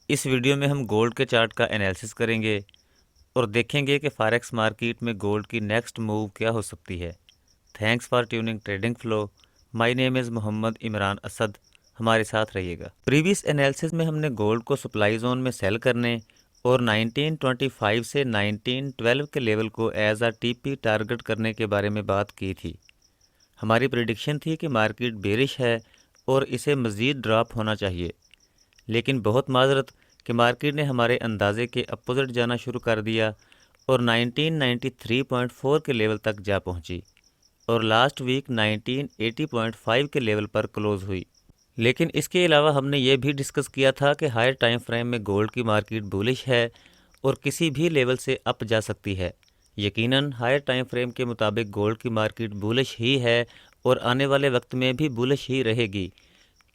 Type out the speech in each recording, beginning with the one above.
इस वीडियो में हम गोल्ड के चार्ट का एनालिसिस करेंगे और देखेंगे कि फॉरेक्स मार्केट में गोल्ड की नेक्स्ट मूव क्या हो सकती है। Thanks for tuning trading flow. My name is Mohammad Imran Asad. हमारे साथ रहिएगा। प्रीवियस एनालिसिस में हमने गोल्ड को सप्लाई जोन में सेल करने और 1925 से 1912 के लेवल को एज आ टीपी टारगेट करने के बारे में बात की थी। हमारी प्रेडिक्शन थी कि मार्केट बेरिश है और इसे मज़ीद ड्रॉप होना चाहिए, लेकिन बहुत माजरत कि मार्केट ने हमारे अंदाजे के अपोजिट जाना शुरू कर दिया और 1993.4 के लेवल तक जा पहुंची और लास्ट वीक 1980.5 के लेवल पर क्लोज हुई। लेकिन इसके अलावा हमने ये भी डिस्कस किया था कि हायर टाइम फ्रेम में गोल्ड की मार्केट बुलिश है और किसी भी लेवल से अप जा सकती है। यकीनन हायर टाइम फ्रेम के मुताबिक गोल्ड की मार्केट बुलिश ही है और आने वाले वक्त में भी बुलिश ही रहेगी,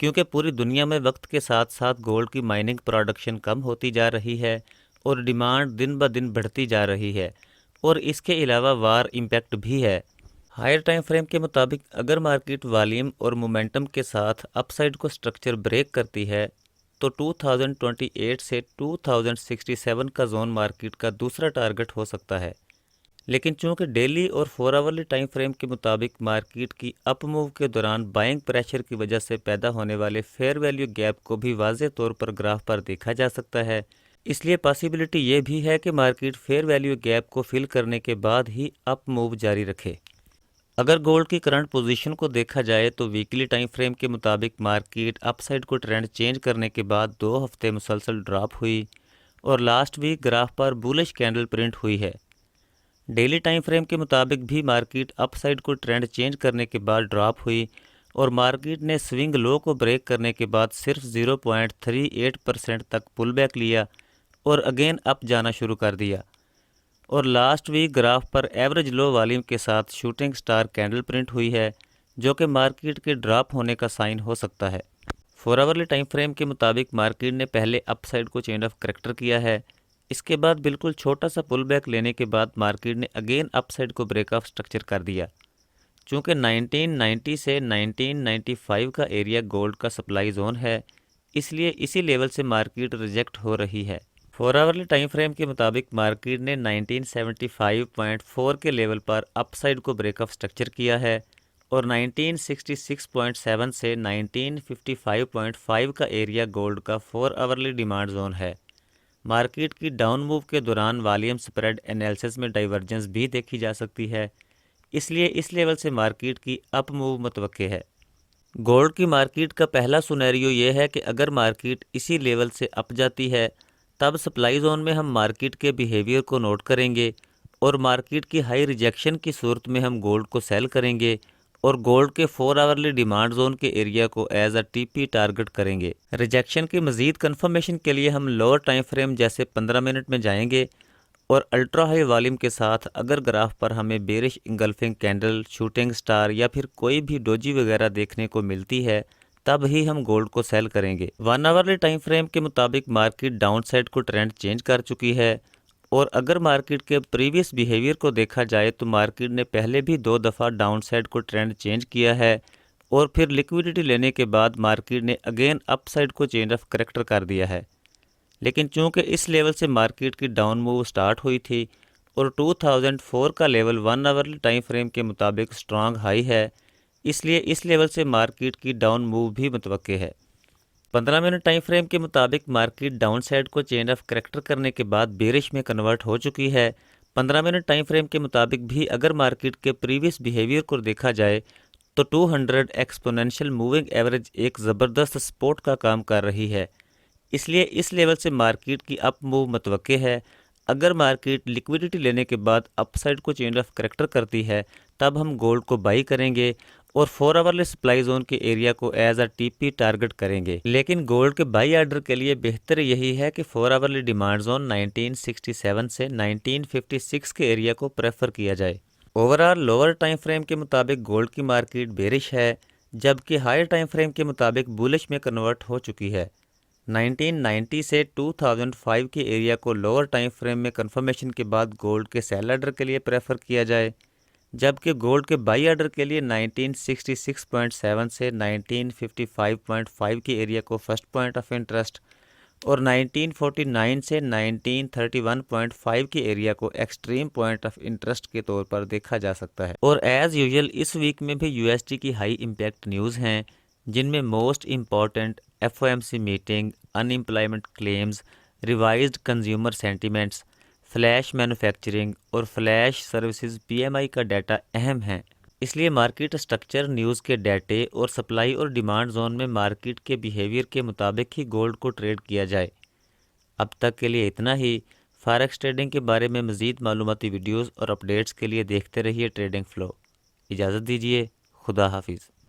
क्योंकि पूरी दुनिया में वक्त के साथ साथ गोल्ड की माइनिंग प्रोडक्शन कम होती जा रही है और डिमांड दिन ब दिन बढ़ती जा रही है और इसके अलावा वार इम्पैक्ट भी है। हायर टाइम फ्रेम के मुताबिक अगर मार्केट वॉल्यूम और मोमेंटम के साथ अपसाइड को स्ट्रक्चर ब्रेक करती है तो 2028 से 2067 का जोन मार्केट का दूसरा टारगेट हो सकता है। लेकिन चूंकि डेली और 4 आवरली टाइम फ्रेम के मुताबिक मार्केट की अप मूव के दौरान बाइंग प्रेशर की वजह से पैदा होने वाले फेयर वैल्यू गैप को भी वाज़े तौर पर ग्राफ पर देखा जा सकता है, इसलिए पॉसिबिलिटी ये भी है कि मार्केट फेयर वैल्यू गैप को फिल करने के बाद ही अप मूव जारी रखे। अगर गोल्ड की करंट पोजीशन को देखा जाए तो वीकली टाइम फ्रेम के मुताबिक मार्केट अपसाइड को ट्रेंड चेंज करने के बाद 2 हफ्ते मुसलसल ड्रॉप हुई और लास्ट वीक ग्राफ पर बुलिश कैंडल प्रिंट हुई है। डेली टाइम फ्रेम के मुताबिक भी मार्केट अपसाइड को ट्रेंड चेंज करने के बाद ड्रॉप हुई और मार्केट ने स्विंग लो को ब्रेक करने के बाद सिर्फ 0.38% तक पुल बैक लिया और अगेन अप जाना शुरू कर दिया और लास्ट वीक ग्राफ पर एवरेज लो वॉल्यूम के साथ शूटिंग स्टार कैंडल प्रिंट हुई है, जो कि मार्केट के ड्रॉप होने का साइन हो सकता है। 4 आवरली टाइम फ्रेम के मुताबिक मार्केट ने पहले अपसाइड को चेंज ऑफ करेक्टर किया है, इसके बाद बिल्कुल छोटा सा पुल बैक लेने के बाद मार्केट ने अगेन अपसाइड को ब्रेक ऑफ स्ट्रक्चर कर दिया। चूँकि 1990 से 1995 का एरिया गोल्ड का सप्लाई जोन है, इसलिए इसी लेवल से मार्केट रिजेक्ट हो रही है। 4 आवरली टाइम फ्रेम के मुताबिक मार्केट ने 1975.4 के लेवल पर अपसाइड को ब्रेक ऑफ स्ट्रक्चर किया है और 1966.7 से 1955.5 का एरिया गोल्ड का 4 आवरली डिमांड जोन है। मार्केट की डाउन मूव के दौरान वॉल्यूम स्प्रेड एनालिसिस में डाइवर्जेंस भी देखी जा सकती है, इसलिए इस लेवल से मार्केट की अप मूव मुतवक्के है। गोल्ड की मार्केट का पहला सिनेरियो ये है कि अगर मार्केट इसी लेवल से अप जाती है तब सप्लाई जोन में हम मार्केट के बिहेवियर को नोट करेंगे और मार्केट की हाई रिजेक्शन की सूरत में हम गोल्ड को सेल करेंगे और गोल्ड के 4 आवरली डिमांड जोन के एरिया को एज अ टीपी टारगेट करेंगे। रिजेक्शन की मज़ीद कन्फर्मेशन के लिए हम लोअर टाइम फ्रेम जैसे 15 मिनट में जाएंगे और अल्ट्रा हाई वॉल्यूम के साथ अगर ग्राफ पर हमें bearish engulfing candle, shooting star या फिर कोई भी डोजी वगैरह देखने को मिलती है तब ही हम गोल्ड को सेल करेंगे। 1 आवरली टाइम फ्रेम के मुताबिक मार्केट डाउन साइड को ट्रेंड चेंज कर चुकी है और अगर मार्केट के प्रीवियस बिहेवियर को देखा जाए तो मार्केट ने पहले भी 2 दफ़ा डाउन साइड को ट्रेंड चेंज किया है और फिर लिक्विडिटी लेने के बाद मार्केट ने अगेन अप साइड को चेंज ऑफ करेक्टर कर दिया है। लेकिन चूंकि इस लेवल से मार्केट की डाउन मूव स्टार्ट हुई थी और 2004 का लेवल 1 आवरली टाइम फ्रेम के मुताबिक स्ट्रांग हाई है, इसलिए इस लेवल से मार्केट की डाउन मूव भी मुतवक्के है। 15 मिनट टाइम फ्रेम के मुताबिक मार्केट डाउन साइड को चेंज ऑफ करेक्टर करने के बाद बेरिश में कन्वर्ट हो चुकी है। 15 मिनट टाइम फ्रेम के मुताबिक भी अगर मार्केट के प्रीवियस बिहेवियर को देखा जाए तो 200 एक्सपोनेंशियल मूविंग एवरेज एक ज़बरदस्त सपोर्ट का काम कर रही है, इसलिए इस लेवल से मार्केट की अप मूव मुतवक्के है। अगर मार्केट लिक्विडिटी लेने के बाद अपसाइड को चेंज ऑफ करेक्टर करती है तब हम गोल्ड को बाई करेंगे और 4 आवरली सप्लाई जोन के एरिया को एज अ टीपी टारगेट करेंगे। लेकिन गोल्ड के बाई ऑर्डर के लिए बेहतर यही है कि 4 आवरली डिमांड जोन 1967 से 1956 के एरिया को प्रेफर किया जाए। ओवरऑल लोअर टाइम फ्रेम के मुताबिक गोल्ड की मार्केट बेरिश है, जबकि हायर टाइम फ्रेम के मुताबिक बुलिश में कन्वर्ट हो चुकी है। 1990 से 2005 के एरिया को लोअर टाइम फ्रेम में कंफर्मेशन के बाद गोल्ड के सेल ऑर्डर के लिए प्रेफर किया जाए, जबकि गोल्ड के बाई ऑर्डर के लिए 1966.7 से 1955.5 के एरिया को फर्स्ट पॉइंट ऑफ इंटरेस्ट और 1949 से 1931.5 के एरिया को एक्सट्रीम पॉइंट ऑफ इंटरेस्ट के तौर पर देखा जा सकता है। और एज़ यूजुअल इस वीक में भी यूएसटी की हाई इम्पैक्ट न्यूज़ हैं, जिनमें most important FOMC meeting, unemployment claims, revised consumer sentiments, flash manufacturing और फ्लैश सर्विसेज पीएमआई का डाटा अहम है। इसलिए मार्केट स्ट्रक्चर न्यूज़ के डाटे और सप्लाई और डिमांड जोन में मार्केट के बिहेवियर के मुताबिक ही गोल्ड को ट्रेड किया जाए। अब तक के लिए इतना ही। फॉरेक्स ट्रेडिंग के बारे में मज़ीद मालूमाती वीडियोस और अपडेट्स के लिए देखते रहिए ट्रेडिंग फ्लो। इजाज़त दीजिए। खुदा हाफिज़।